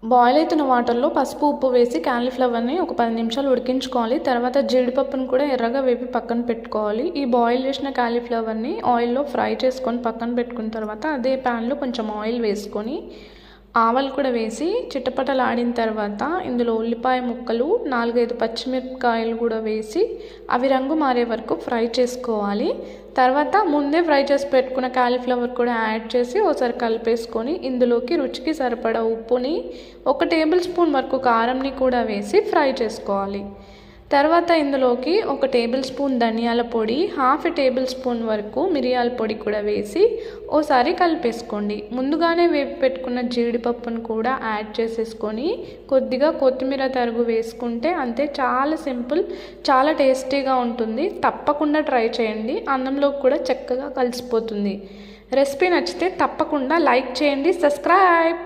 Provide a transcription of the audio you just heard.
Boil అవుతున్న వాటర్లో పసుపు ఉప్పు వేసి క్యాలీఫ్లవర్ని ఒక 10 నిమిషాలు ఉడికించుకోవాలి. తర్వాత జీడిపప్పును కూడా ఎర్రగా వేపి పక్కన పెట్టుకోవాలి. ఈ బాయిల్ చేసిన క్యాలీఫ్లవర్ని ఆయిల్లో ఫ్రై చేసుకొని పక్కన పెట్టుకున్న తర్వాత అదే ప్యాన్లో కొంచెం ఆయిల్ వేసుకొని ఆవాలు కూడా వేసి చిటపటలాడిన తర్వాత ఇందులో ఉల్లిపాయ ముక్కలు 4-5 పచ్చిమిరపకాయలు కూడా వేసి అవి రంగు మారే వరకు ఫ్రై చేసుకోవాలి. తర్వాత ముందే ఫ్రై చేసి పెట్టుకున్న క్యాలీఫ్లవర్ కూడా యాడ్ చేసి ఒకసారి కలిపేసుకొని ఇందులోకి రుచికి సరిపడా ఉప్పుని 1 టేబుల్ స్పూన్ వరకు కారంని కూడా వేసి ఫ్రై చేసుకోవాలి. తర్వాత ఇందులోకి 1 టేబుల్ స్పూన్ ధనియాల పొడి, 1/2 టేబుల్ స్పూన్ వరకు మిరియాల పొడి కూడా వేసి ఓసారి కలిపేసుకోండి. ముందుగానే వేపి పెట్టుకున్న జీడిపప్పును కూడా యాడ్ చేసేసుకొని కొద్దిగా కొత్తిమీర తరుగు వేసుకుంటే అంతే, చాలా సింపుల్, చాలా టేస్టీగా ఉంటుంది. తప్పకుండా ట్రై చేయండి, అన్నంలోకి కూడా చక్కగా కలిసిపోతుంది. రెసిపీ నచ్చితే తప్పకుండా లైక్ చేయండి, సబ్స్క్రైబ్.